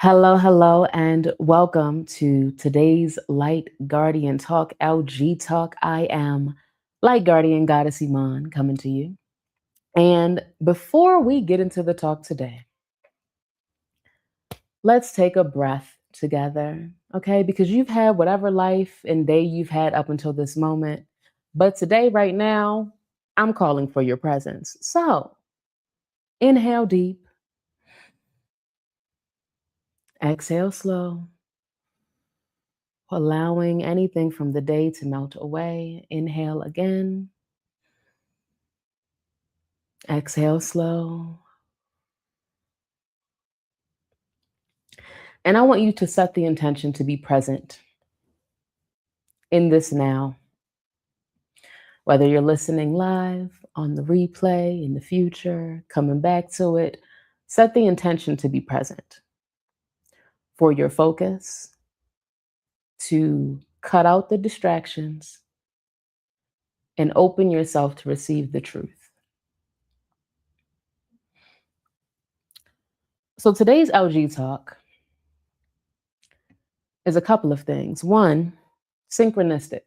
Hello, hello, and welcome to today's Light Guardian Talk, LG Talk. I am Light Guardian Goddess Iman coming to you. And before we get into the talk today, let's take a breath together, okay? Because you've had whatever life and day you've had up until this moment. But today, right now, I'm calling for your presence. So inhale deep, exhale slow. Allowing anything from the day to melt away. Inhale again. Exhale slow. And I want you to set the intention to be present in this now. Whether you're listening live, on the replay, in the future, coming back to it, set the intention to be present for your focus, to cut out the distractions, and open yourself to receive the truth. So today's LG talk is a couple of things. One, synchronistic.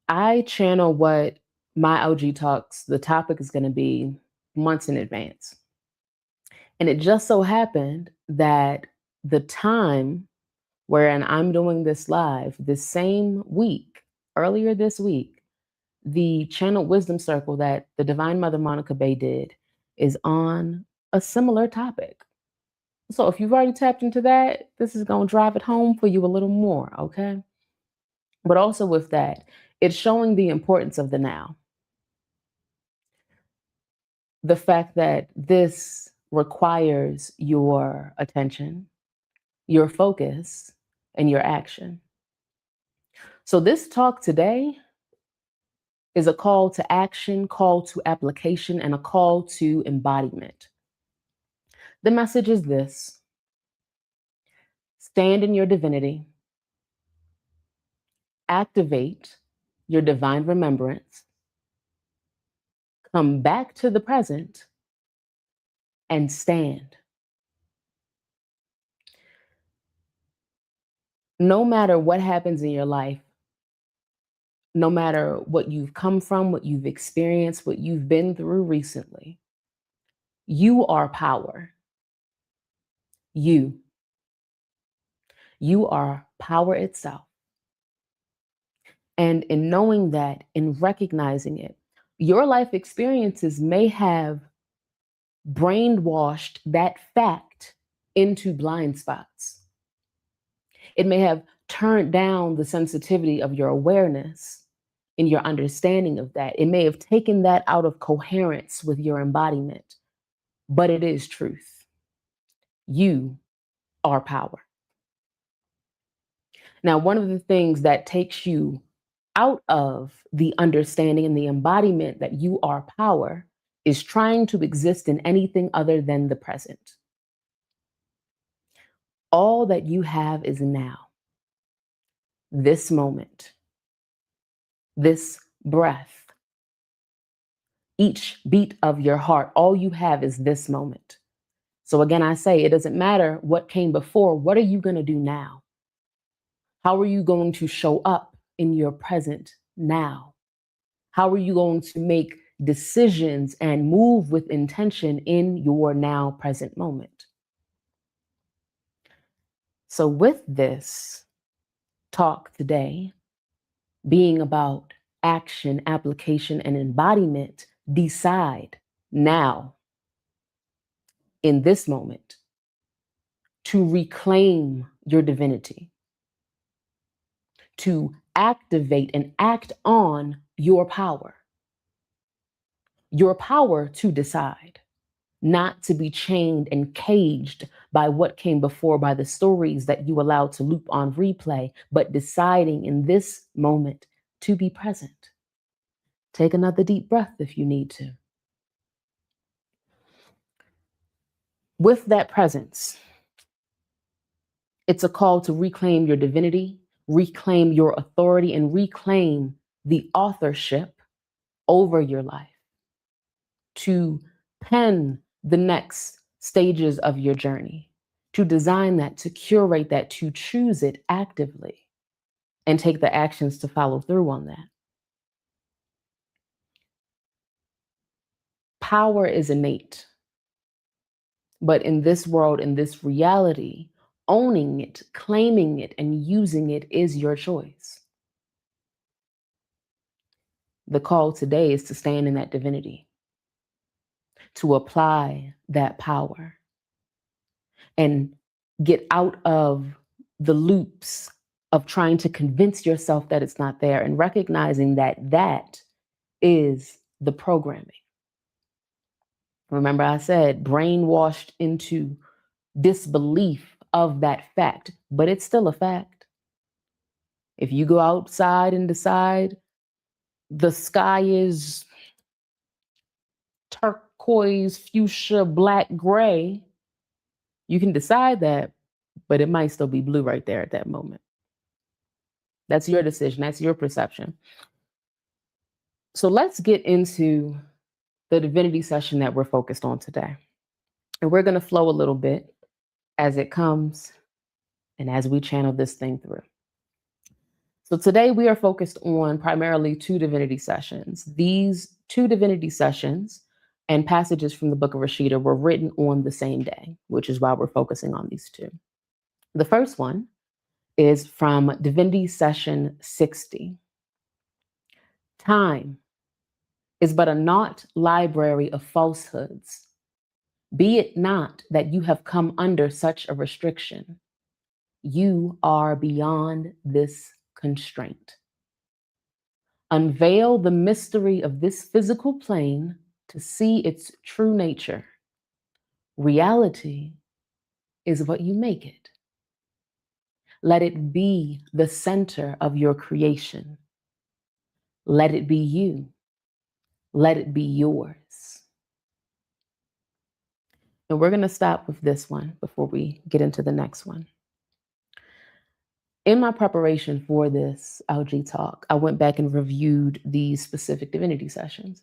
I channel what my LG talks, the topic is going to be months in advance. And it just so happened that the time wherein I'm doing this live, this same week, earlier this week, the channeled wisdom circle that the Divine Mother Monica Bay did is on a similar topic. So if you've already tapped into that, this is going to drive it home for you a little more, okay? But also with that, it's showing the importance of the now. The fact that this requires your attention, your focus, and your action. So this talk today is a call to action, call to application, and a call to embodiment. The message is this: stand in your divinity, activate your divine remembrance, come back to the present, and stand. No matter what happens in your life, no matter what you've come from, what you've experienced, what you've been through recently, you are power. You are power itself. And in knowing that, in recognizing it, your life experiences may have brainwashed that fact into blind spots. It may have turned down the sensitivity of your awareness in your understanding of that. It may have taken that out of coherence with your embodiment, but it is truth. You are power. Now, one of the things that takes you out of the understanding and the embodiment that you are power is trying to exist in anything other than the present. All that you have is now, this moment, this breath, each beat of your heart. All you have is this moment. So again, I say it doesn't matter what came before. What are you going to do now? How are you going to show up in your present now? How are you going to make decisions and move with intention in your now present moment? So with this talk today being about action, application, and embodiment, decide now, in this moment, to reclaim your divinity, to activate and act on your power to decide, not to be chained and caged by what came before, by the stories that you allowed to loop on replay, but deciding in this moment to be present. Take another deep breath if you need to. With that presence, it's a call to reclaim your divinity, reclaim your authority, and reclaim the authorship over your life, to pen the next stages of your journey, to design that, to curate that, to choose it actively, and take the actions to follow through on that. Power is innate, but in this world, in this reality, owning it, claiming it, and using it is your choice. The call today is to stand in that divinity, to apply that power, and get out of the loops of trying to convince yourself that it's not there, and recognizing that that is the programming. Remember, I said brainwashed into disbelief of that fact, but it's still a fact. If you go outside and decide the sky is turquoise, fuchsia, black, gray, you can decide that, but it might still be blue right there at that moment. That's your decision. That's your perception. So let's get into the divinity session that we're focused on today. And we're going to flow a little bit as it comes and as we channel this thing through. So today we are focused on primarily 2 divinity sessions. These 2 divinity sessions and passages from the Book of Rashida were written on the same day, which is why we're focusing on these 2. The first one is from Divinity Session 60. Time is but a naught library of falsehoods. Be it not that you have come under such a restriction. You are beyond this constraint. Unveil the mystery of this physical plane to see its true nature. Reality is what you make it. Let it be the center of your creation. Let it be you. Let it be yours. And we're going to stop with this one before we get into the next one. In my preparation for this LG talk, I went back and reviewed these specific divinity sessions.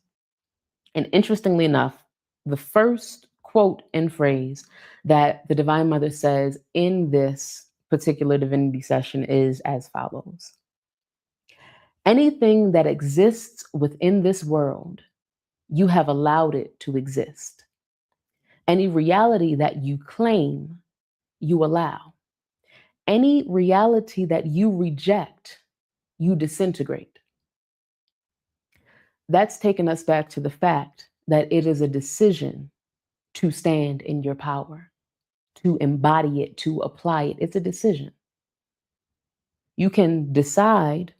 And interestingly enough, the first quote and phrase that the Divine Mother says in this particular divinity session is as follows. Anything that exists within this world, you have allowed it to exist. Any reality that you claim, you allow. Any reality that you reject, you disintegrate. That's taken us back to the fact that it is a decision to stand in your power, to embody it, to apply it. It's a decision. You can decide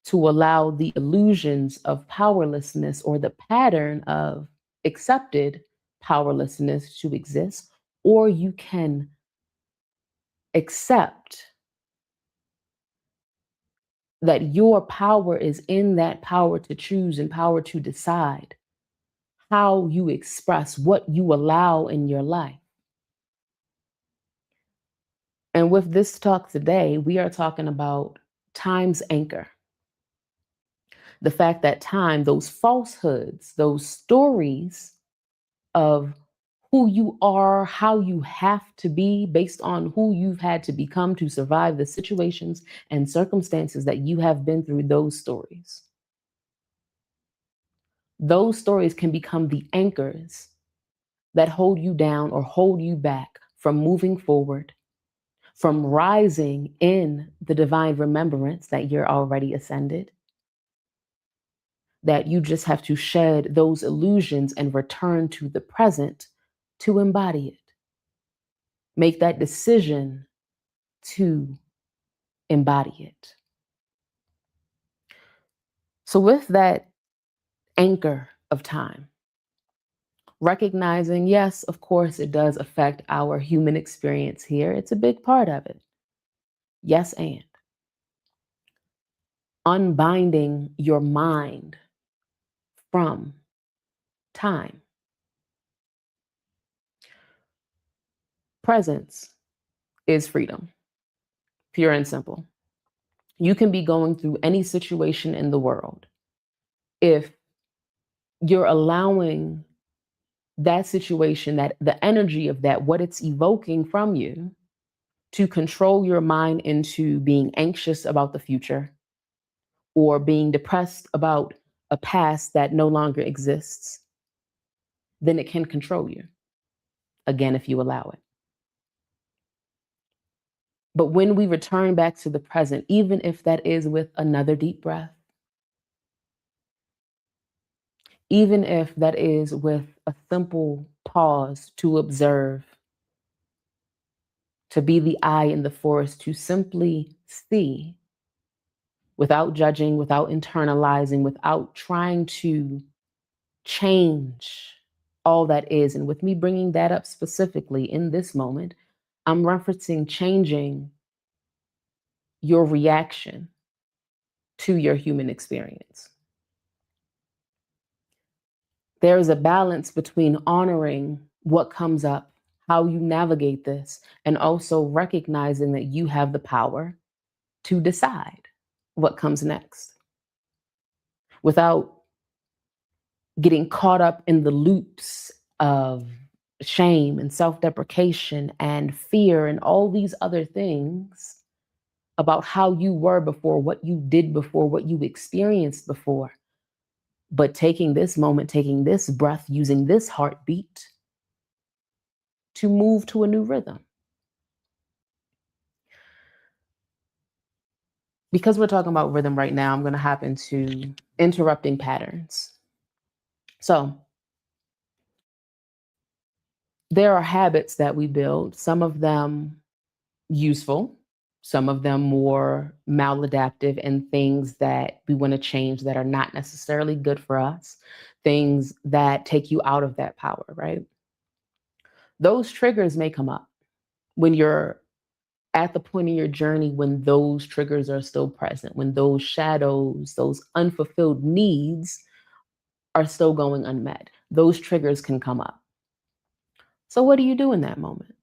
to allow the illusions of powerlessness or the pattern of accepted powerlessness to exist, or you can accept that your power is in that power to choose and power to decide how you express what you allow in your life. And with this talk today, we are talking about time's anchor. The fact that time, those falsehoods, those stories of who you are, how you have to be based on who you've had to become to survive the situations and circumstances that you have been through, those stories. Those stories can become the anchors that hold you down or hold you back from moving forward, from rising in the divine remembrance that you're already ascended, that you just have to shed those illusions and return to the present to embody it. Make that decision to embody it. So with that anchor of time, recognizing, yes, of course, it does affect our human experience here. It's a big part of it. Yes, and unbinding your mind from time. Presence is freedom, pure and simple. You can be going through any situation in the world. If you're allowing that situation, that the energy of that, what it's evoking from you to control your mind into being anxious about the future or being depressed about a past that no longer exists, then it can control you. Again, if you allow it. But when we return back to the present, even if that is with another deep breath, even if that is with a simple pause to observe, to be the eye in the forest, to simply see without judging, without internalizing, without trying to change all that is. And with me bringing that up specifically in this moment, I'm referencing changing your reaction to your human experience. There is a balance between honoring what comes up, how you navigate this, and also recognizing that you have the power to decide what comes next without getting caught up in the loops of shame and self-deprecation and fear and all these other things about how you were before, what you did before, what you experienced before. But taking this moment, taking this breath, using this heartbeat to move to a new rhythm. Because we're talking about rhythm right now, I'm going to hop into interrupting patterns. So there are habits that we build, some of them useful, some of them more maladaptive, and things that we want to change that are not necessarily good for us, things that take you out of that power, right? Those triggers may come up when you're at the point in your journey when those triggers are still present, when those shadows, those unfulfilled needs are still going unmet. Those triggers can come up. So what do you do in that moment?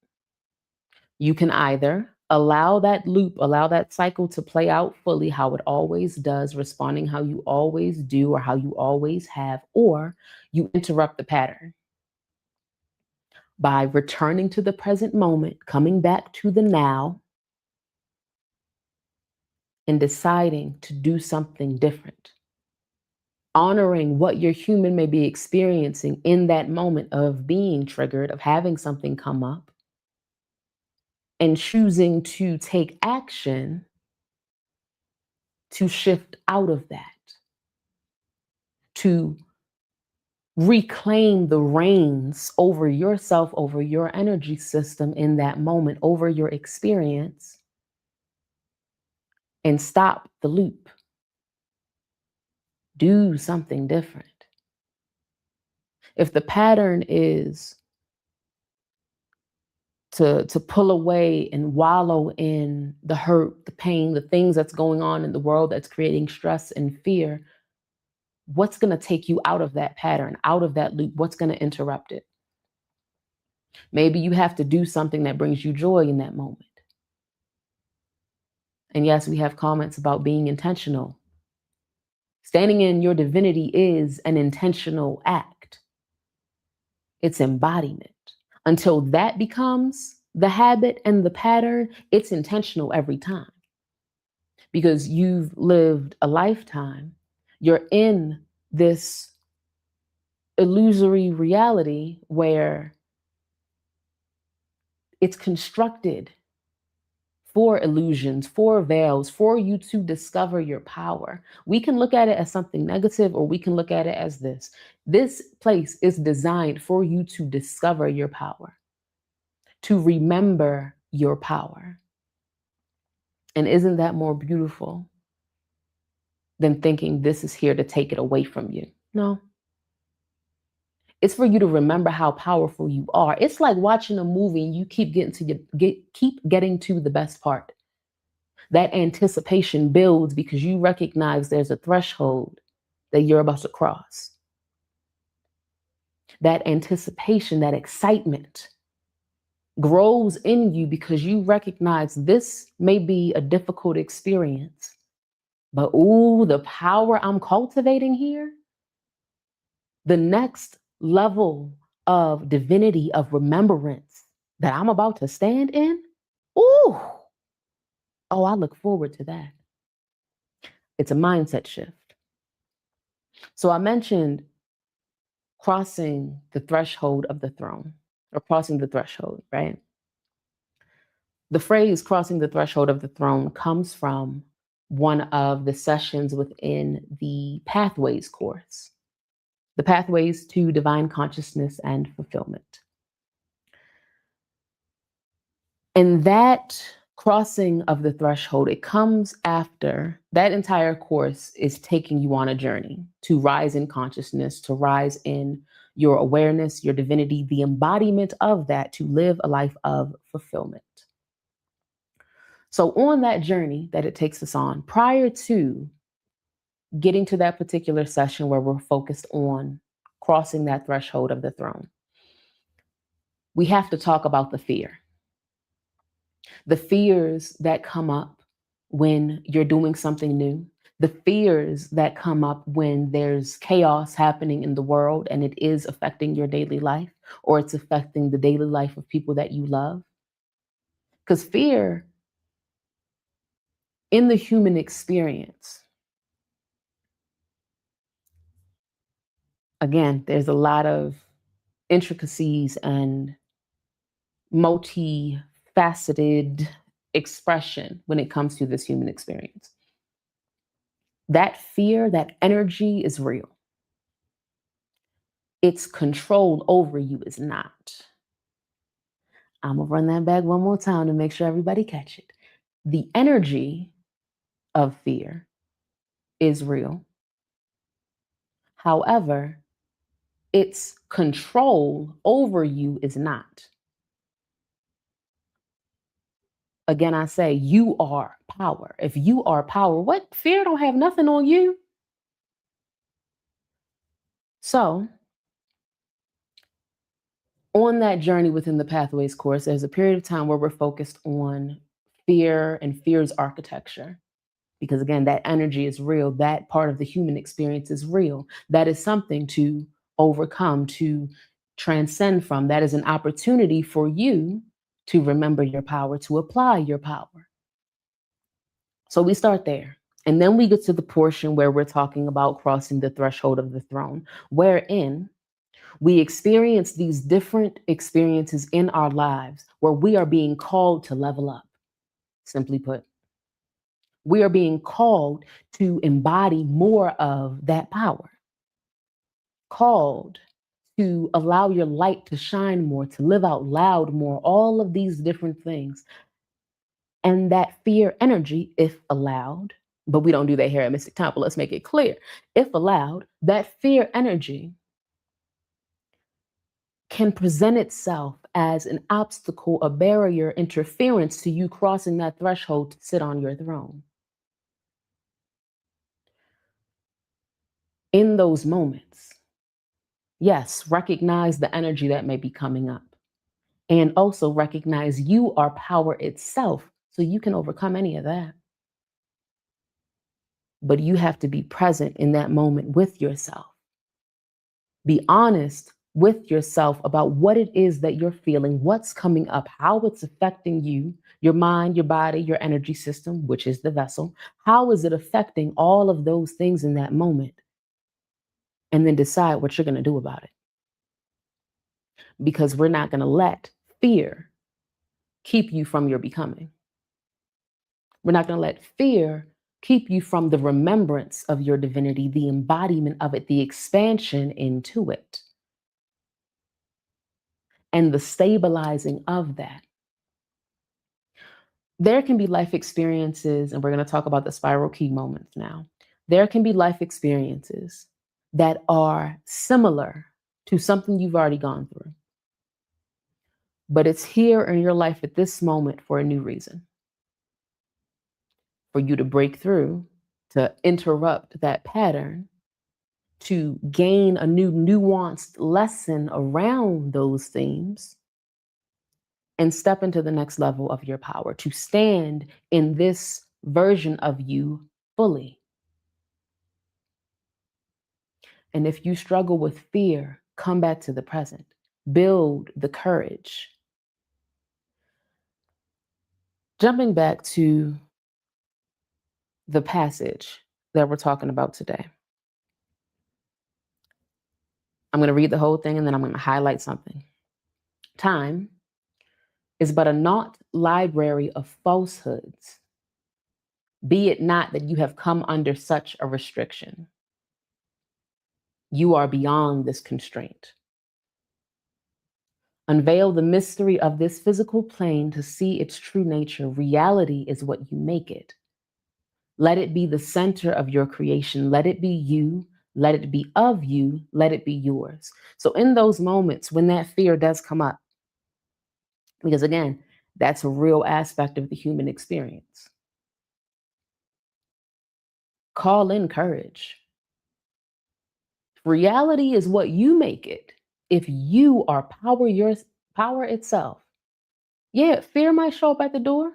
You can either allow that loop, allow that cycle to play out fully how it always does, responding how you always do or how you always have, or you interrupt the pattern by returning to the present moment, coming back to the now, and deciding to do something different. Honoring what your human may be experiencing in that moment of being triggered, of having something come up, and choosing to take action to shift out of that, to reclaim the reins over yourself, over your energy system in that moment, over your experience, and stop the loop. Do something different. If the pattern is to pull away and wallow in the hurt, the pain, the things that's going on in the world that's creating stress and fear, what's going to take you out of that pattern, out of that loop? What's going to interrupt it? Maybe you have to do something that brings you joy in that moment. And yes, we have comments about being intentional. Standing in your divinity is an intentional act. It's embodiment. Until that becomes the habit and the pattern, it's intentional every time. Because you've lived a lifetime, you're in this illusory reality where it's constructed for illusions, for veils, for you to discover your power. We can look at it as something negative, or we can look at it as this. This place is designed for you to discover your power, to remember your power. And isn't that more beautiful than thinking this is here to take it away from you? No. It's for you to remember how powerful you are. It's like watching a movie and you keep getting to the best part. That anticipation builds because you recognize there's a threshold that you're about to cross. That anticipation, that excitement grows in you because you recognize this may be a difficult experience, but ooh, the power I'm cultivating here, the next level of divinity, of remembrance that I'm about to stand in, ooh, oh, I look forward to that. It's a mindset shift. So I mentioned crossing the threshold of the throne, or crossing the threshold, right? The phrase crossing the threshold of the throne comes from one of the sessions within the Pathways course, the Pathways to Divine Consciousness and Fulfillment. And that crossing of the threshold, it comes after that entire course is taking you on a journey to rise in consciousness, to rise in your awareness, your divinity, the embodiment of that, to live a life of fulfillment. So on that journey that it takes us on, prior to getting to that particular session where we're focused on crossing that threshold of the throne, we have to talk about the fears that come up when you're doing something new, the fears that come up when there's chaos happening in the world and it is affecting your daily life, or it's affecting the daily life of people that you love. Because fear in the human experience, again, there's a lot of intricacies and multifaceted expression when it comes to this human experience. That fear, that energy is real. Its control over you is not. I'm gonna run that back one more time to make sure everybody catch it. The energy of fear is real. However, its control over you is not. Again, I say you are power. If you are power, what fear don't have nothing on you? So on that journey within the Pathways course, there's a period of time where we're focused on fear and fear's architecture. Because again, that energy is real. That part of the human experience is real. That is something to overcome, to transcend from. That is an opportunity for you to remember your power, to apply your power. So we start there. And then we get to the portion where we're talking about crossing the threshold of the throne, wherein we experience these different experiences in our lives where we are being called to level up, simply put. We are being called to embody more of that power, called to allow your light to shine more, to live out loud more, all of these different things. And that fear energy, if allowed, but we don't do that here at Mystic Temple, let's make it clear. If allowed, that fear energy can present itself as an obstacle, a barrier, interference to you crossing that threshold to sit on your throne. In those moments, yes, recognize the energy that may be coming up. And also recognize you are power itself, so you can overcome any of that. But you have to be present in that moment with yourself. Be honest with yourself about what it is that you're feeling, what's coming up, how it's affecting you, your mind, your body, your energy system, which is the vessel. How is it affecting all of those things in that moment? And then decide what you're going to do about it. Because we're not going to let fear keep you from your becoming. We're not going to let fear keep you from the remembrance of your divinity, the embodiment of it, the expansion into it, and the stabilizing of that. There can be life experiences, and we're going to talk about the spiral key moments now. There can be life experiences that are similar to something you've already gone through. But it's here in your life at this moment for a new reason. For you to break through, to interrupt that pattern, to gain a new nuanced lesson around those themes, and step into the next level of your power, to stand in this version of you fully. And if you struggle with fear, come back to the present. Build the courage. Jumping back to the passage that we're talking about today. I'm going to read the whole thing and then I'm going to highlight something. Time is but a naught library of falsehoods. Be it not that you have come under such a restriction. You are beyond this constraint. Unveil the mystery of this physical plane to see its true nature. Reality is what you make it. Let it be the center of your creation. Let it be you. Let it be of you. Let it be yours. So in those moments when that fear does come up, because again, that's a real aspect of the human experience, call in courage. Reality is what you make it. If you are power itself, yeah, fear might show up at the door,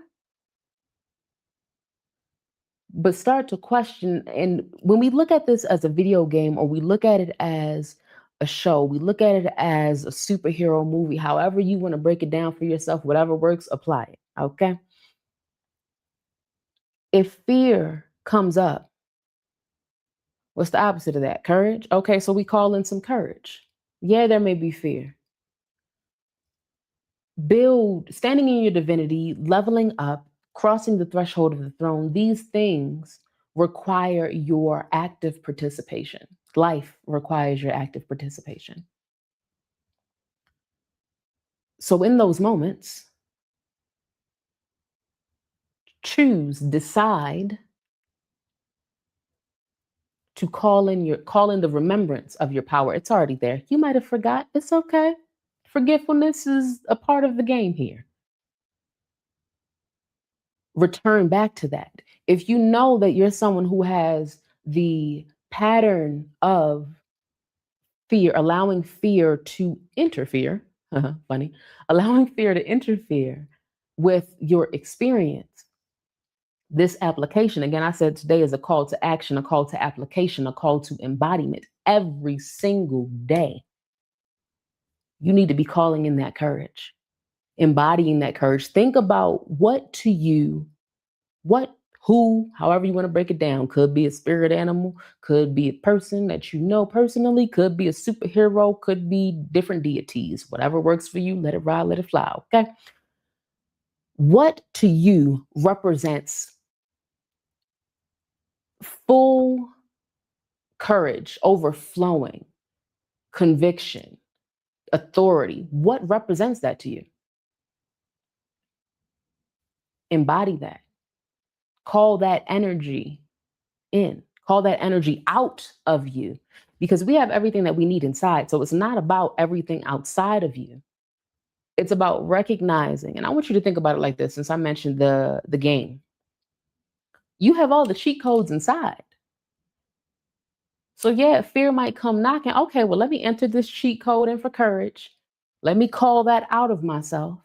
but start to question. And when we look at this as a video game or we look at it as a show, we look at it as a superhero movie, however you want to break it down for yourself, whatever works, apply it. Okay. If fear comes up, what's the opposite of that? Courage. Okay. So we call in some courage. Yeah, there may be fear. Build, standing in your divinity, leveling up, crossing the threshold of the throne. These things require your active participation. Life requires your active participation. So in those moments, decide to call in the remembrance of your power. It's already there. You might have forgot. It's okay. Forgetfulness is a part of the game here. Return back to that. If you know that you're someone who has the pattern of fear, allowing fear to interfere, funny, allowing fear to interfere with your experience, this application, again, I said today is a call to action, a call to application, a call to embodiment every single day. You need to be calling in that courage, embodying that courage. Think about who, however you want to break it down, could be a spirit animal, could be a person that you know personally, could be a superhero, could be different deities, whatever works for you, let it ride, let it fly, okay? What to you represents full courage, overflowing, conviction, authority? What represents that to you? Embody that. Call that energy in. Call that energy out of you, because we have everything that we need inside. So it's not about everything outside of you. It's about recognizing, and I want you to think about it like this, since I mentioned the game. You have all the cheat codes inside. So yeah, fear might come knocking. Okay, well, let me enter this cheat code in for courage. Let me call that out of myself.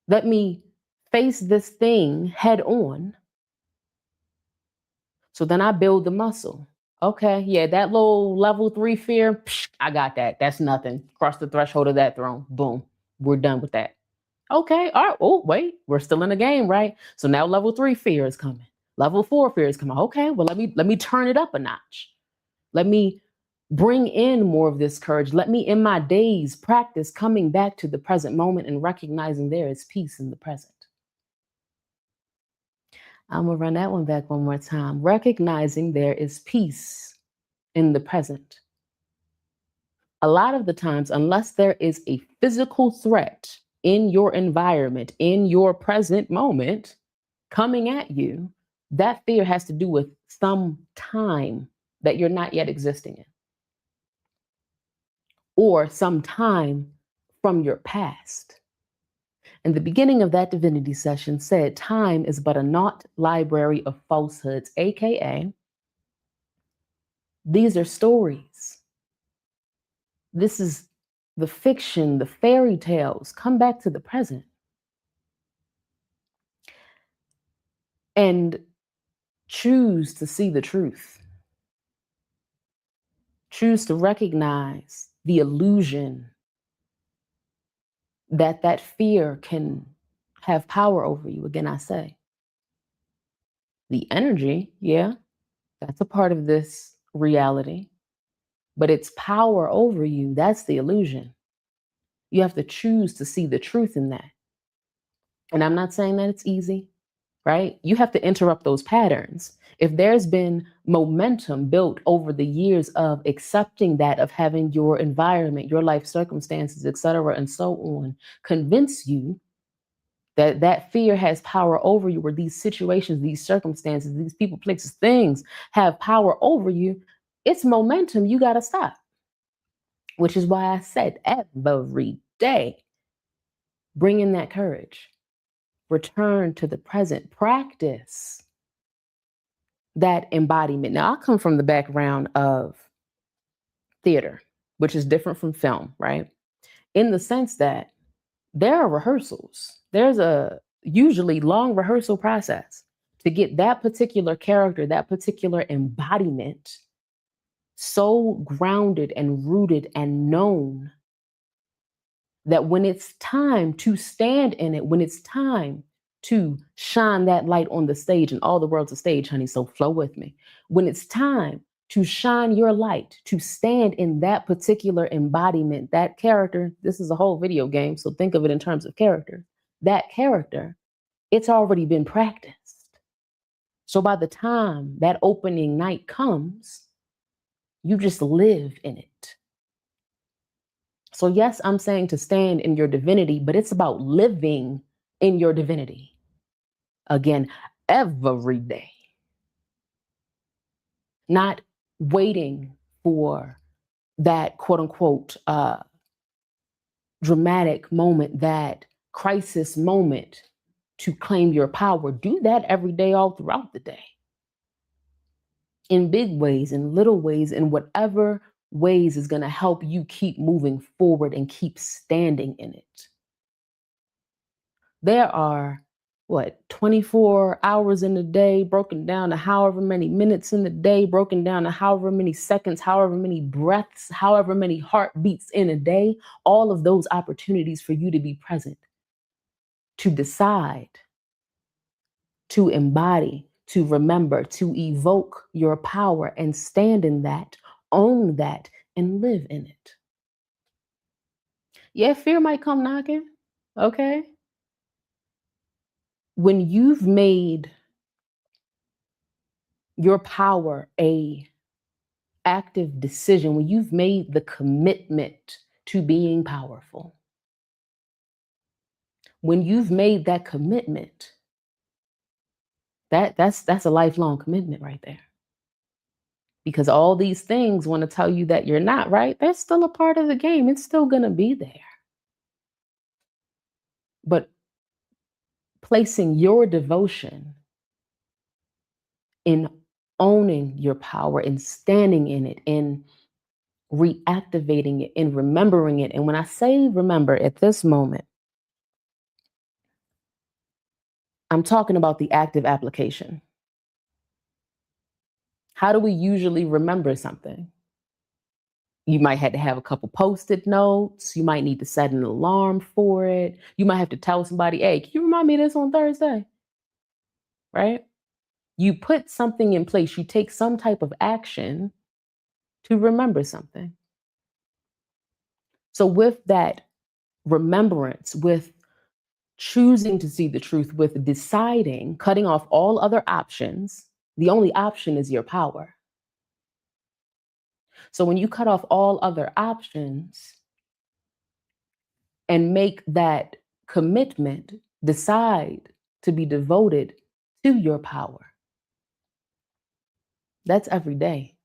Let me face this thing head on. So then I build the muscle. Okay, yeah, that little level 3 fear, I got that. That's nothing. Cross the threshold of that throne. Boom. We're done with that. Okay, all right. Oh, wait, we're still in the game, right? So now level 3 fear is coming. Level 4 fear is coming. Okay, well, let me turn it up a notch. Let me bring in more of this courage. Let me, in my days, practice coming back to the present moment and recognizing there is peace in the present. I'm going to run that one back one more time. Recognizing there is peace in the present. A lot of the times, unless there is a physical threat in your environment, in your present moment, coming at you, that fear has to do with some time that you're not yet existing in, or some time from your past. And the beginning of that divinity session said, time is but a naught library of falsehoods, AKA, these are stories. This is the fiction, the fairy tales. Come back to the present. And choose to see the truth. Choose to recognize the illusion that that fear can have power over you. Again, I say, the energy, yeah, that's a part of this reality, but its power over you, that's the illusion. You have to choose to see the truth in that. And I'm not saying that it's easy, right? You have to interrupt those patterns. If there's been momentum built over the years of accepting that, of having your environment, your life circumstances, et cetera, and so on, convince you that that fear has power over you, or these situations, these circumstances, these people, places, things have power over you, it's momentum you got to stop. Which is why I said every day, bring in that courage, return to the present, practice that embodiment. Now, I come from the background of theater, which is different from film, right? In the sense that there are rehearsals. There's a usually long rehearsal process to get that particular character, that particular embodiment so grounded and rooted and known that when it's time to stand in it, when it's time to shine that light on the stage, and all the world's a stage, honey, so flow with me. When it's time to shine your light, to stand in that particular embodiment, that character, this is a whole video game, so think of it in terms of character. That character, it's already been practiced. So by the time that opening night comes, you just live in it. So yes, I'm saying to stand in your divinity, but it's about living in your divinity. Again, every day. Not waiting for that quote unquote dramatic moment, that crisis moment to claim your power. Do that every day, all throughout the day. In big ways, in little ways, in whatever ways is going to help you keep moving forward and keep standing in it. There are, 24 hours in a day, broken down to however many minutes in the day, broken down to however many seconds, however many breaths, however many heartbeats in a day, all of those opportunities for you to be present, to decide, to embody, to remember, to evoke your power and stand in that, own that, and live in it. Yeah, fear might come knocking, okay? When you've made your power a active decision, when you've made the commitment to being powerful, when you've made that commitment, that's a lifelong commitment right there. Because all these things want to tell you that you're not, right? That's still a part of the game. It's still going to be there. But placing your devotion in owning your power and standing in it and reactivating it and remembering it. And when I say remember at this moment, I'm talking about the active application. How do we usually remember something? You might have to have a couple post-it notes. You might need to set an alarm for it. You might have to tell somebody, hey, can you remind me of this on Thursday? Right? You put something in place. You take some type of action to remember something. So with that remembrance, with choosing to see the truth, with deciding, cutting off all other options, the only option is your power. So when you cut off all other options and make that commitment, decide to be devoted to your power, that's every day.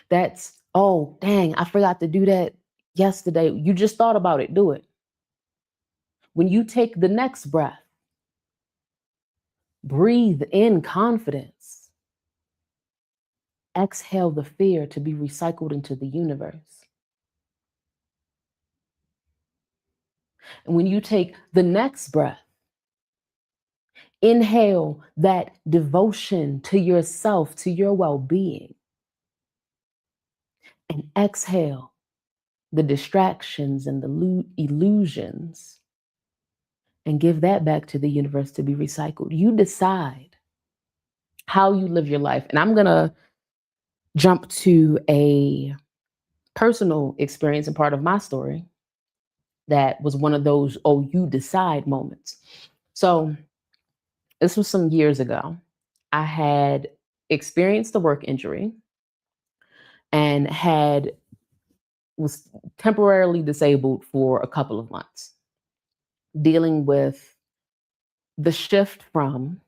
That's, oh, dang, I forgot to do that yesterday. You just thought about it, do it. When you take the next breath, breathe in confidence. Exhale the fear to be recycled into the universe. And when you take the next breath, inhale that devotion to yourself, to your well-being. and exhale the distractions and the illusions and give that back to the universe to be recycled. You decide how you live your life. And I'm going to jump to a personal experience and part of my story that was one of those, oh, you decide moments. So this was some years ago. I had experienced a work injury and was temporarily disabled for a couple of months, dealing with the shift from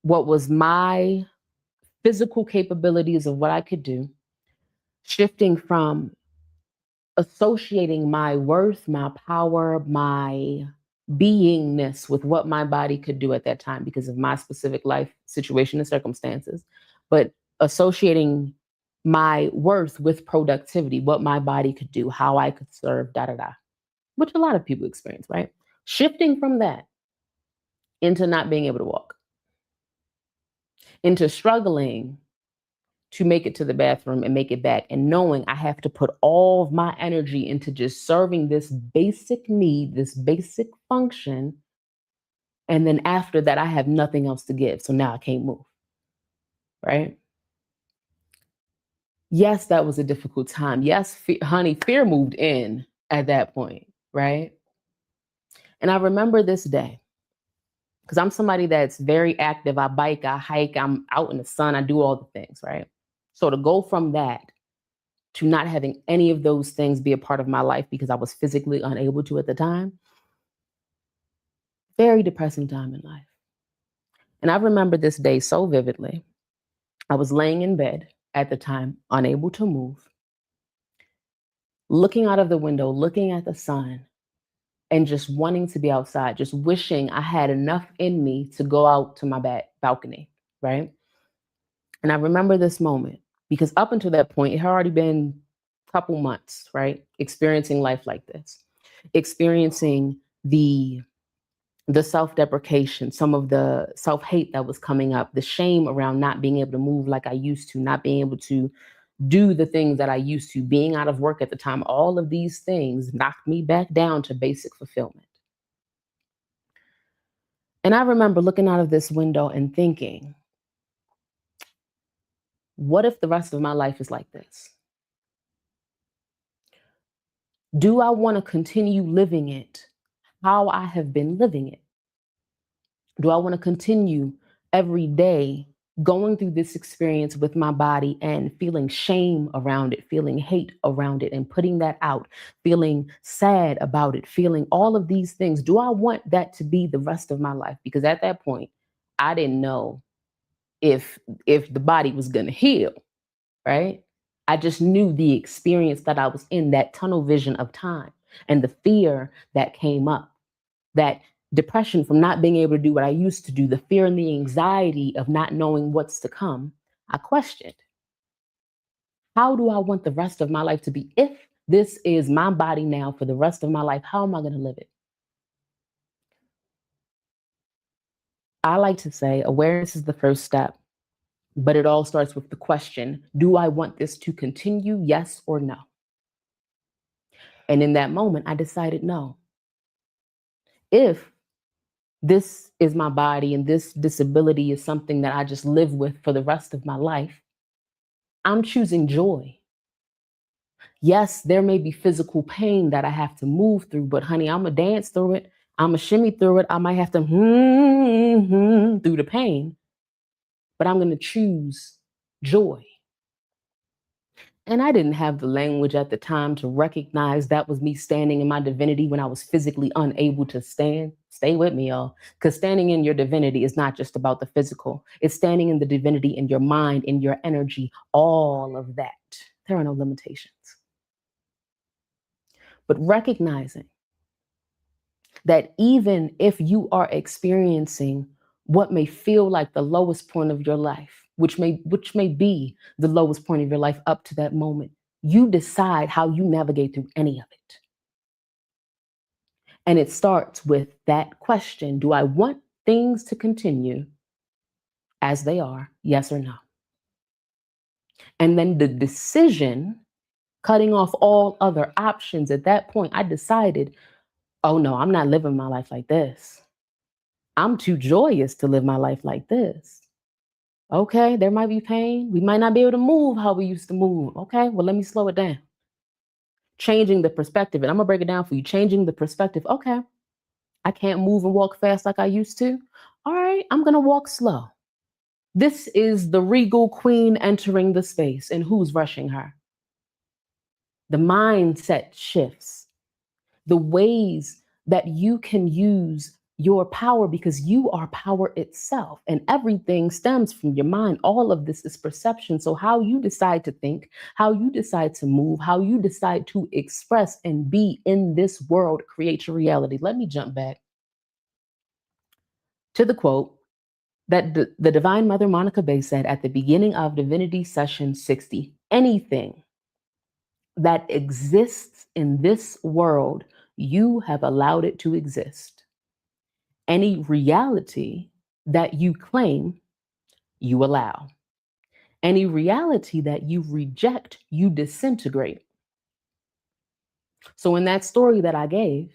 what was my physical capabilities of what I could do, shifting from associating my worth, my power, my beingness with what my body could do at that time because of my specific life situation and circumstances, but associating my worth with productivity, what my body could do, how I could serve, da da da, which a lot of people experience, right? Shifting from that into not being able to walk, into struggling to make it to the bathroom and make it back, and knowing I have to put all of my energy into just serving this basic need, this basic function. And then after that, I have nothing else to give. So now I can't move. Right? Yes, that was a difficult time. Yes, honey, fear moved in at that point. Right? And I remember this day because I'm somebody that's very active. I bike, I hike, I'm out in the sun, I do all the things. Right? So to go from that to not having any of those things be a part of my life because I was physically unable to at the time, very depressing time in life. And I remember this day so vividly. I was laying in bed at the time, unable to move, looking out of the window, looking at the sun, and just wanting to be outside, just wishing I had enough in me to go out to my balcony, right? And I remember this moment because up until that point, it had already been a couple months, right? Experiencing life like this, experiencing the self-deprecation, some of the self-hate that was coming up, the shame around not being able to move like I used to, not being able to do the things that I used to, being out of work at the time. All of these things knocked me back down to basic fulfillment. And I remember looking out of this window and thinking, what if the rest of my life is like this? Do I want to continue living it how I have been living it? Do I want to continue every day going through this experience with my body and feeling shame around it, feeling hate around it, and putting that out, feeling sad about it, feeling all of these things? Do I want that to be the rest of my life? Because at that point, I didn't know if the body was going to heal, right? I just knew the experience that I was in, that tunnel vision of time, and the fear that came up, that depression from not being able to do what I used to do, the fear and the anxiety of not knowing what's to come. I questioned, how do I want the rest of my life to be? If this is my body now for the rest of my life, how am I going to live it? I like to say awareness is the first step, but it all starts with the question, do I want this to continue? Yes or no? And in that moment, I decided no. If this is my body and this disability is something that I just live with for the rest of my life, I'm choosing joy. Yes, there may be physical pain that I have to move through, but honey, I'm going to dance through it. I'm going to shimmy through it. I might have to through the pain, but I'm going to choose joy. And I didn't have the language at the time to recognize that was me standing in my divinity when I was physically unable to stand. Stay with me, y'all. Because standing in your divinity is not just about the physical. It's standing in the divinity in your mind, in your energy, all of that. There are no limitations. But recognizing that even if you are experiencing what may feel like the lowest point of your life, which may be the lowest point of your life up to that moment, you decide how you navigate through any of it. And it starts with that question, do I want things to continue as they are, yes or no? And then the decision, cutting off all other options, at that point, I decided, oh no, I'm not living my life like this. I'm too joyous to live my life like this. Okay, there might be pain. We might not be able to move how we used to move. Okay, well, let me slow it down. Changing the perspective. And I'm going to break it down for you. Changing the perspective. Okay, I can't move and walk fast like I used to. All right, I'm going to walk slow. This is the regal queen entering the space. And who's rushing her? The mindset shifts. The ways that you can use your power, because you are power itself and everything stems from your mind. All of this is perception. So how you decide to think, how you decide to move, how you decide to express and be in this world creates your reality. Let me jump back to the quote that the Divine Mother Monica Bay said at the beginning of Divinity Session 60. Anything that exists in this world, you have allowed it to exist. Any reality that you claim, you allow. Any reality that you reject, you disintegrate. So in that story that I gave,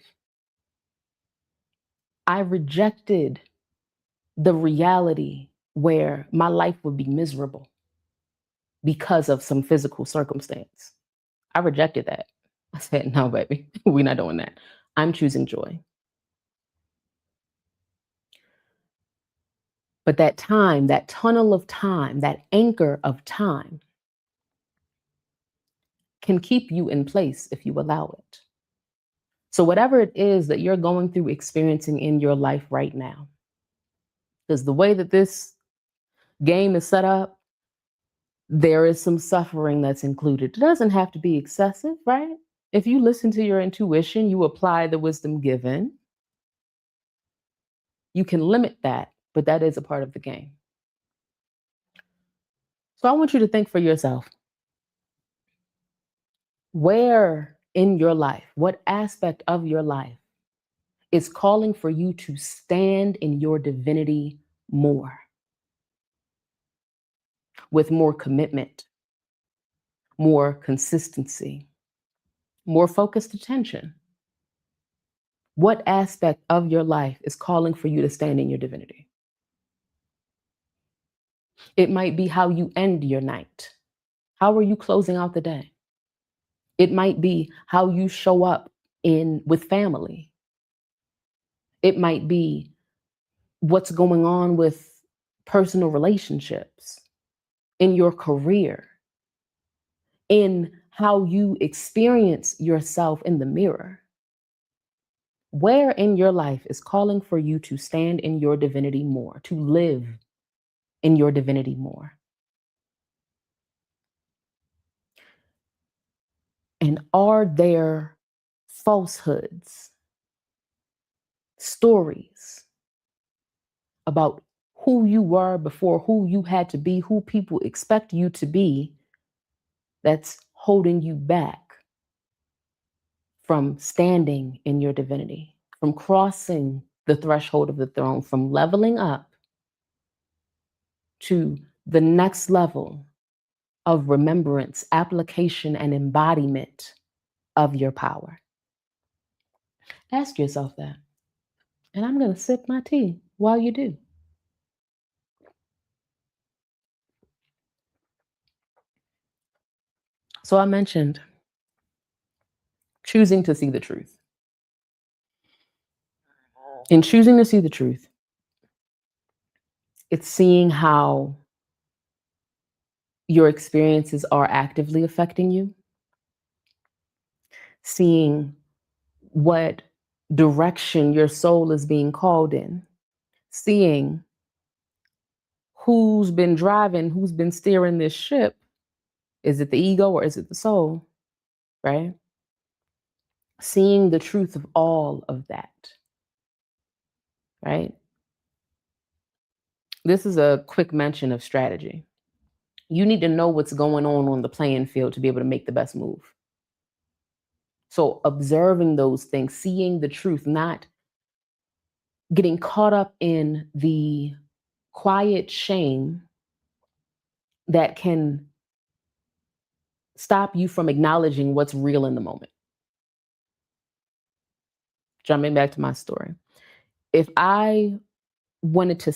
I rejected the reality where my life would be miserable because of some physical circumstance. I rejected that. I said, no, baby, we're not doing that. I'm choosing joy. But that time, that tunnel of time, that anchor of time can keep you in place if you allow it. So whatever it is that you're going through, experiencing in your life right now, because the way that this game is set up, there is some suffering that's included. It doesn't have to be excessive, right? If you listen to your intuition, you apply the wisdom given, you can limit that, but that is a part of the game. So I want you to think for yourself, where in your life, what aspect of your life is calling for you to stand in your divinity more, with more commitment, more consistency, more focused attention? What aspect of your life is calling for you to stand in your divinity? It might be how you end your night. How are you closing out the day? It might be how you show up with family. It might be what's going on with personal relationships, in your career, in how you experience yourself in the mirror. Where in your life is calling for you to stand in your divinity more, to live in your divinity more? And are there falsehoods, stories about who you were before, who you had to be, who people expect you to be, that's holding you back from standing in your divinity, from crossing the threshold of the throne, from leveling up to the next level of remembrance, application, and embodiment of your power? Ask yourself that. And I'm going to sip my tea while you do. So I mentioned choosing to see the truth. In choosing to see the truth, it's seeing how your experiences are actively affecting you, seeing what direction your soul is being called in, seeing who's been driving, who's been steering this ship. Is it the ego or is it the soul, right? Seeing the truth of all of that, right? This is a quick mention of strategy. You need to know what's going on the playing field to be able to make the best move. So observing those things, seeing the truth, not getting caught up in the quiet shame that can stop you from acknowledging what's real in the moment. Jumping back to my story. If I wanted to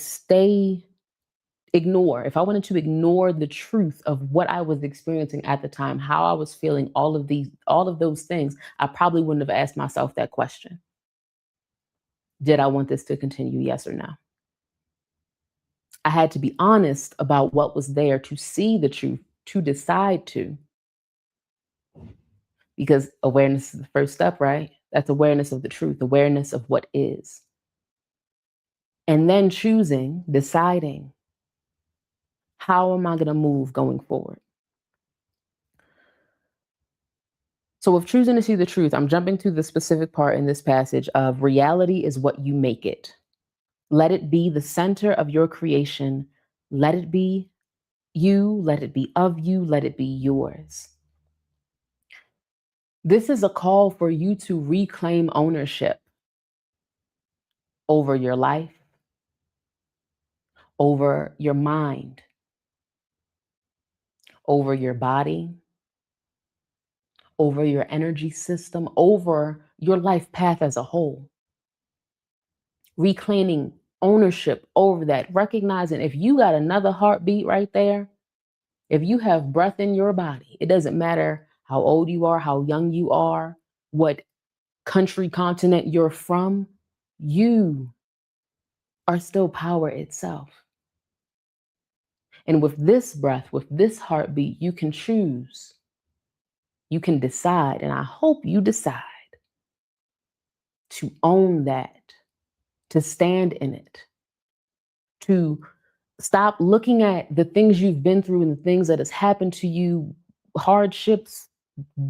if I wanted to ignore the truth of what I was experiencing at the time, how I was feeling, all of those things, I probably wouldn't have asked myself that question. Did I want this to continue? Yes or no? I had to be honest about what was there to see the truth, to decide to. Because awareness is the first step, right? That's awareness of the truth, awareness of what is. And then deciding, how am I going to move going forward? So with choosing to see the truth, I'm jumping to the specific part in this passage of reality is what you make it. Let it be the center of your creation. Let it be you. Let it be of you. Let it be yours. This is a call for you to reclaim ownership over your life, over your mind, over your body, over your energy system, over your life path as a whole. Reclaiming ownership over that, recognizing if you got another heartbeat right there, if you have breath in your body, it doesn't matter how old you are, how young you are, what country, continent you're from, you are still power itself. And with this breath, with this heartbeat, you can choose. You can decide, and I hope you decide to own that, to stand in it, to stop looking at the things you've been through and the things that has happened to you, hardships,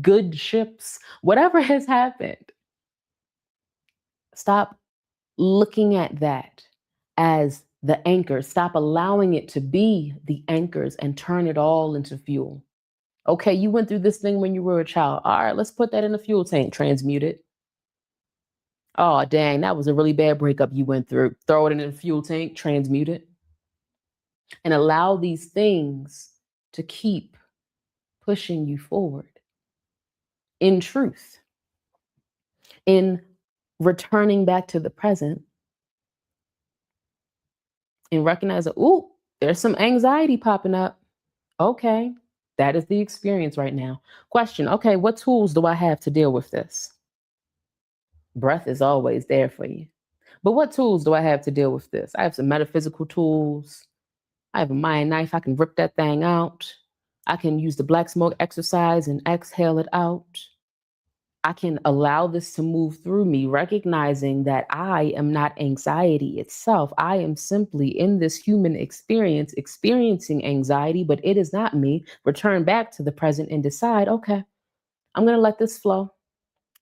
good ships, whatever has happened. Stop looking at that as the anchor. Stop allowing it to be the anchors and turn it all into fuel. Okay, you went through this thing when you were a child. All right, let's put that in the fuel tank, transmute it. Oh, dang, that was a really bad breakup you went through. Throw it in the fuel tank, transmute it. And allow these things to keep pushing you forward in truth, in returning back to the present, and recognizing, ooh, there's some anxiety popping up. Okay, that is the experience right now. Question, okay, what tools do I have to deal with this? Breath is always there for you. But what tools do I have to deal with this? I have some metaphysical tools. I have a mind knife. I can rip that thing out. I can use the black smoke exercise and exhale it out. I can allow this to move through me, recognizing that I am not anxiety itself. I am simply in this human experience, experiencing anxiety, but it is not me. Return back to the present and decide, okay, I'm going to let this flow.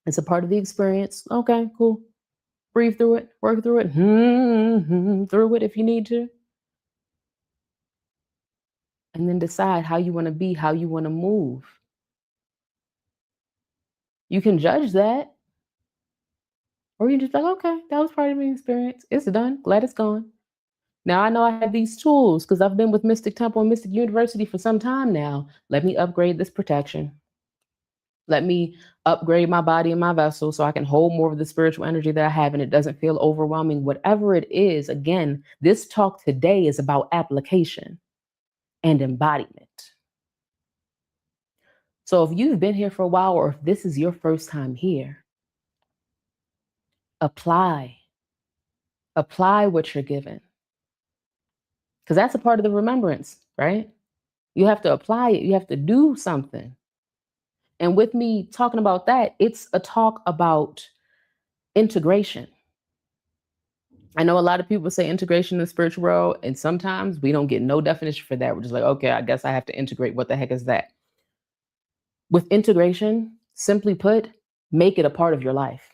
It's a part of the experience. Okay, cool. Breathe through it, work through it, through it if you need to. And then decide how you want to be, how you want to move. You can judge that. Or you just like, okay, that was part of the experience. It's done. Glad it's gone. Now I know I have these tools because I've been with Mystic Temple and Mystic University for some time now. Let me upgrade this protection. Let me upgrade my body and my vessel so I can hold more of the spiritual energy that I have and it doesn't feel overwhelming. Whatever it is, again, this talk today is about application and embodiment. So if you've been here for a while or if this is your first time here, apply what you're given. Because that's a part of the remembrance, right? You have to apply it. You have to do something. And with me talking about that, it's a talk about integration. I know a lot of people say integration in the spiritual world, and sometimes we don't get no definition for that. We're just like, okay, I guess I have to integrate. What the heck is that? With integration, simply put, make it a part of your life.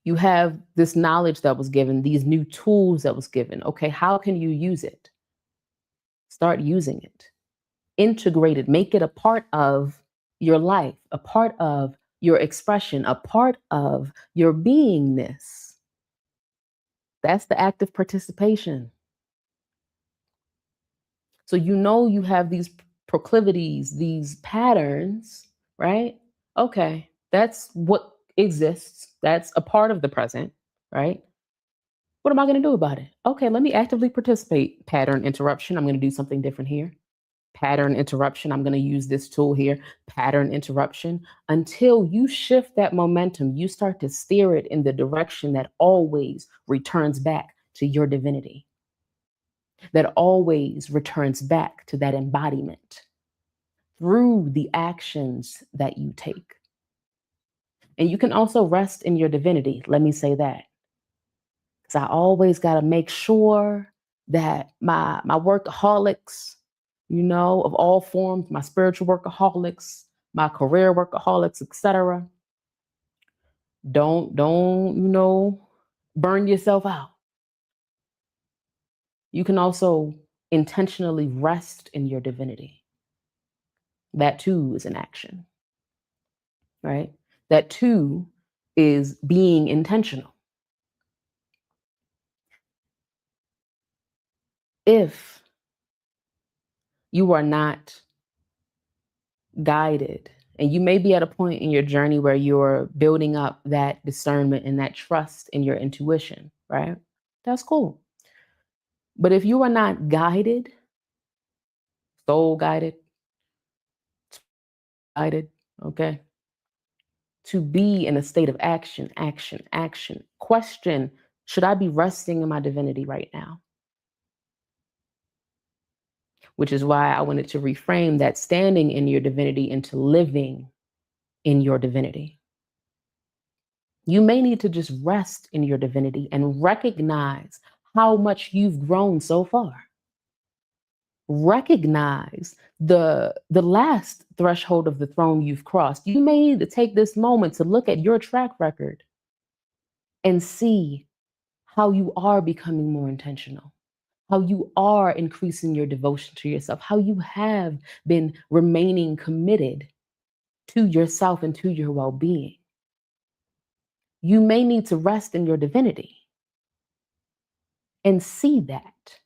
You have this knowledge that was given, these new tools that was given. Okay, how can you use it? Start using it. Integrate it. Make it a part of your life, a part of your expression, a part of your beingness. That's the active participation. So you know you have these proclivities, these patterns, right? Okay, that's what exists. That's a part of the present, right? What am I going to do about it? Okay, let me actively participate. Pattern interruption. I'm going to do something different here. Pattern interruption. I'm going to use this tool here. Pattern interruption. Until you shift that momentum, you start to steer it in the direction that always returns back to your divinity, that always returns back to that embodiment through the actions that you take. And you can also rest in your divinity. Let me say that. Because I always got to make sure that my workaholics, of all forms, my spiritual workaholics, my career workaholics, etc. Don't burn yourself out. You can also intentionally rest in your divinity. That too is an action, right? That too is being intentional. If you are not guided, and you may be at a point in your journey where you're building up that discernment and that trust in your intuition, right? That's cool. But if you are not guided, soul guided, okay, to be in a state of action, question, should I be resting in my divinity right now? Which is why I wanted to reframe that standing in your divinity into living in your divinity. You may need to just rest in your divinity and recognize how much you've grown so far. Recognize the last threshold of the throne you've crossed. You may need to take this moment to look at your track record and see how you are becoming more intentional, how you are increasing your devotion to yourself, how you have been remaining committed to yourself and to your well-being. You may need to rest in your divinity and see that,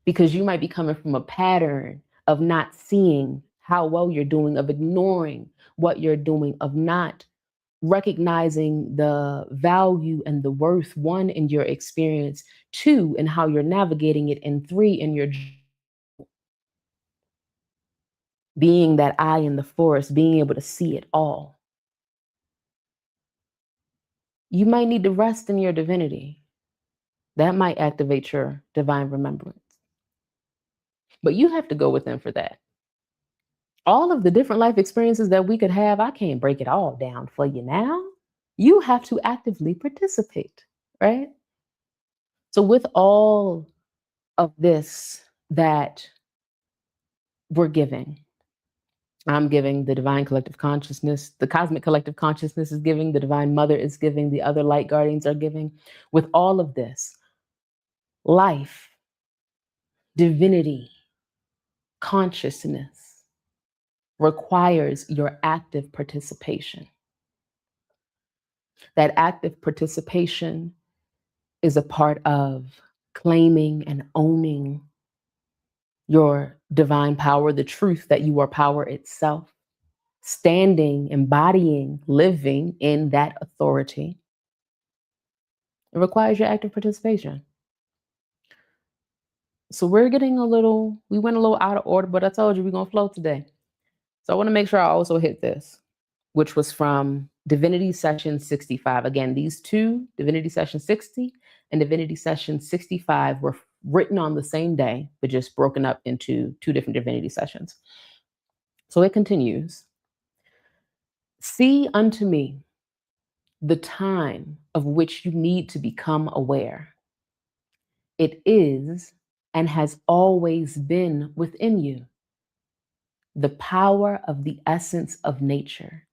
because you might be coming from a pattern of not seeing how well you're doing, of ignoring what you're doing, of not recognizing the value and the worth, one, in your experience, two, in how you're navigating it, and three, in your being that eye in the forest, being able to see it all. You might need to rest in your divinity. That might activate your divine remembrance. But you have to go within for that. All of the different life experiences that we could have, I can't break it all down for you now. You have to actively participate, right? So with all of this that we're giving, I'm giving, the divine collective consciousness, the cosmic collective consciousness is giving, the divine mother is giving, the other light guardians are giving. With all of this, life, divinity, consciousness requires your active participation. That active participation is a part of claiming and owning your divine power, the truth that you are power itself, standing, embodying, living in that authority. It requires your active participation. So we went a little out of order, but I told you we're going to flow today. So I want to make sure I also hit this, which was from Divinity Session 65. Again, these two, Divinity Session 60 and Divinity Session 65, were written on the same day, but just broken up into two different Divinity Sessions. So it continues. See unto me the time of which you need to become aware. It is and has always been within you. The power of the essence of nature.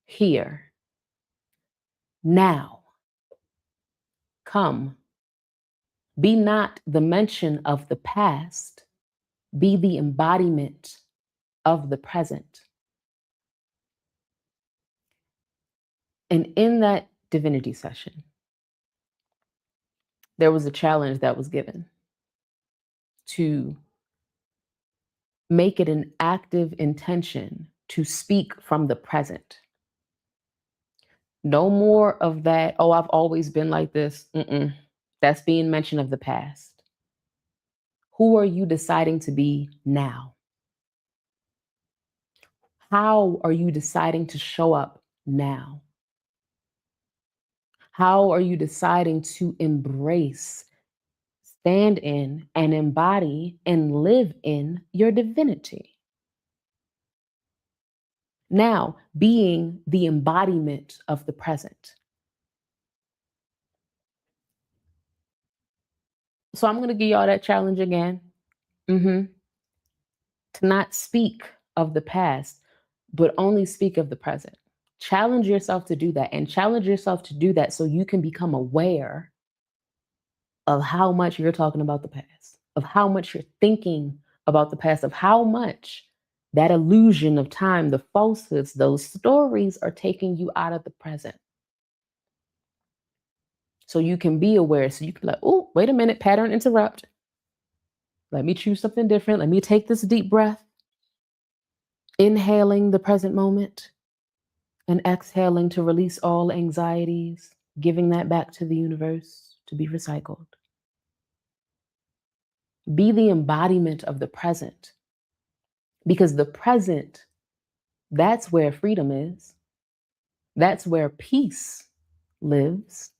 Here, now, come. Be not the mention of the past, be the embodiment of the present. And in that divinity session, there was a challenge that was given to Make it an active intention to speak from the present. No more of that, oh, I've always been like this. That's being mentioned of the past. Who are you deciding to be now? How are you deciding to show up now? How are you deciding to embrace, stand in, and embody and live in your divinity? Now, being the embodiment of the present. So I'm going to give y'all that challenge again. To not speak of the past, but only speak of the present. Challenge yourself to do that, and challenge yourself to do that so you can become aware of how much you're talking about the past, of how much you're thinking about the past, of how much that illusion of time, the falsehoods, those stories are taking you out of the present. So you can be aware. So you can be like, oh, wait a minute, pattern interrupt. Let me choose something different. Let me take this deep breath, inhaling the present moment and exhaling to release all anxieties, giving that back to the universe to be recycled. Be the embodiment of the present, because the present, that's where freedom is. That's where peace lives.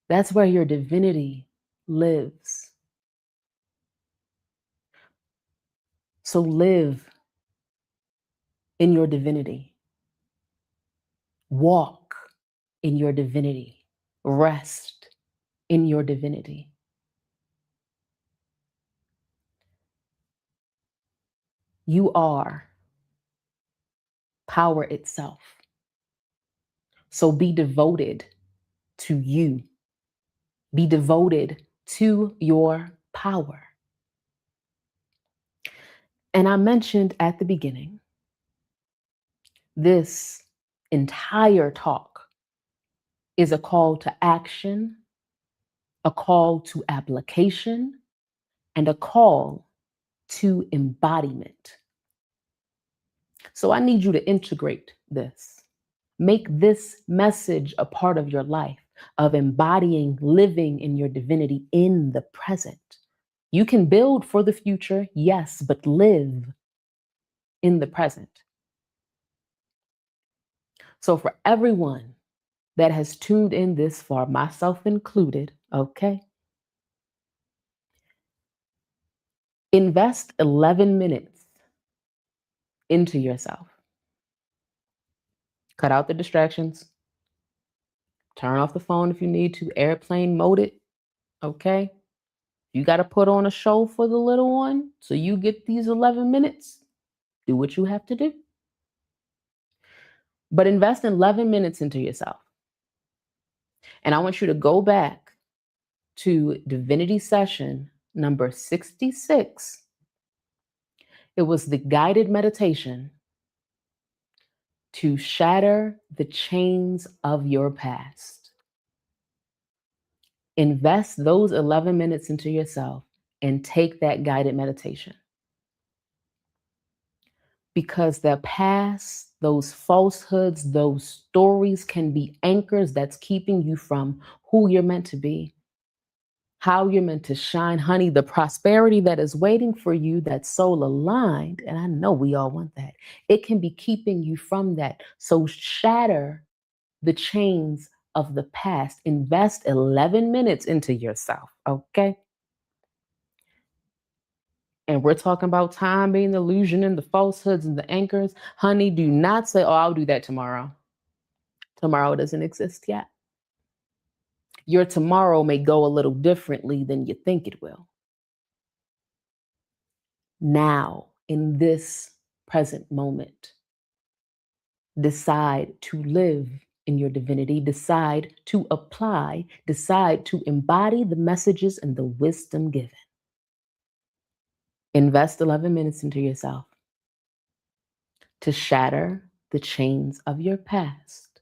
That's where your divinity lives. So live in your divinity. Walk in your divinity. Rest in your divinity. You are power itself. So be devoted to you. Be devoted to your power. And I mentioned at the beginning, this entire talk is a call to action, a call to application, and a call to embodiment. So I need you to integrate this. Make this message a part of your life, of embodying, living in your divinity in the present. You can build for the future, yes, but live in the present. So for everyone that has tuned in this far, myself included, okay, invest 11 minutes into yourself. Cut out the distractions. Turn off the phone if you need to. Airplane mode it, okay? You got to put on a show for the little one so you get these 11 minutes. Do what you have to do. But invest 11 minutes into yourself. And I want you to go back to Divinity Session number 66. It was the guided meditation to shatter the chains of your past. Invest those 11 minutes into yourself and take that guided meditation. Because the past, those falsehoods, those stories can be anchors that's keeping you from who you're meant to be, how you're meant to shine. Honey, the prosperity that is waiting for you, that's soul aligned, and I know we all want that, it can be keeping you from that. So shatter the chains of the past. Invest 11 minutes into yourself, okay? And we're talking about time being the illusion and the falsehoods and the anchors. Honey, do not say, oh, I'll do that tomorrow. Tomorrow doesn't exist yet. Your tomorrow may go a little differently than you think it will. Now, in this present moment, decide to live in your divinity, decide to apply, decide to embody the messages and the wisdom given. Invest 11 minutes into yourself to shatter the chains of your past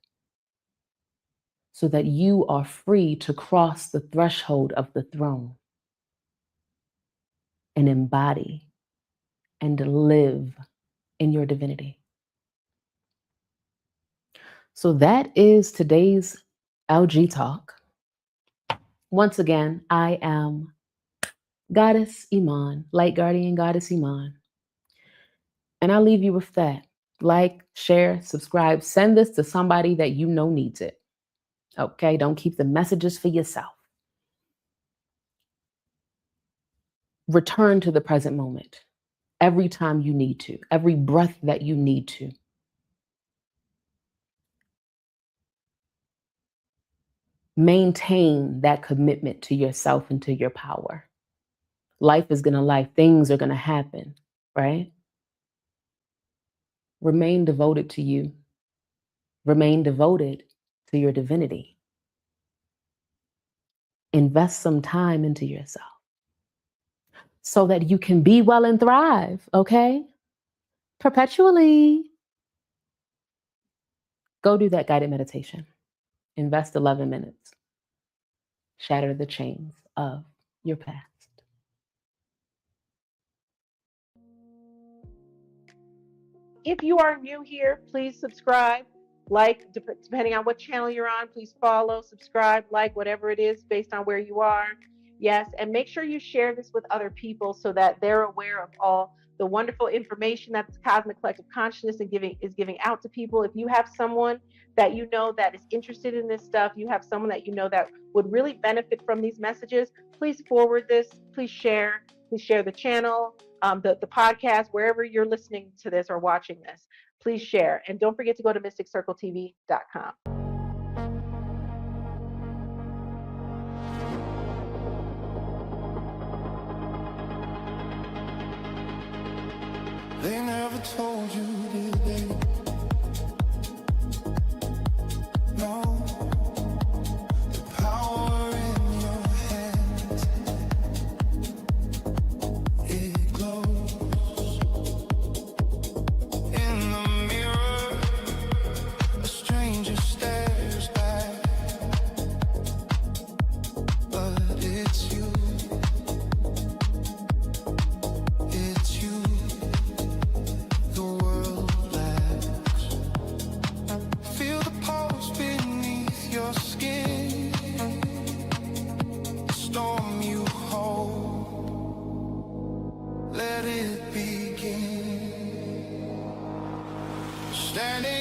so that you are free to cross the threshold of the throne and embody and live in your divinity. So that is today's LG Talk. Once again, I am Goddess Iman, Light Guardian Goddess Iman. And I'll leave you with that. Like, share, subscribe, send this to somebody that you know needs it. Okay, don't keep the messages for yourself. Return to the present moment every time you need to, every breath that you need to. Maintain that commitment to yourself and to your power. Life is going to life. Things are going to happen, right? Remain devoted to you. Remain devoted to your divinity. Invest some time into yourself so that you can be well and thrive, okay? Perpetually. Go do that guided meditation. Invest 11 minutes. Shatter the chains of your past. If you are new here, please subscribe, like, depending on what channel you're on, please follow, subscribe, like, whatever it is based on where you are. Yes, and make sure you share this with other people so that they're aware of all the wonderful information that the Cosmic Collective Consciousness is giving out to people. If you have someone that you know that is interested in this stuff, you have someone that you know that would really benefit from these messages, please forward this, please share the channel, the podcast, wherever you're listening to this or watching this. Please share. And don't forget to go to mysticcircletv.com. They never told you, did they? No. The power in your hands, it glows. In the mirror, a stranger stares back, but it's you. It's you. The world lacks. Feel the pulse beneath your skin. The storm you hold, let it begin. Standing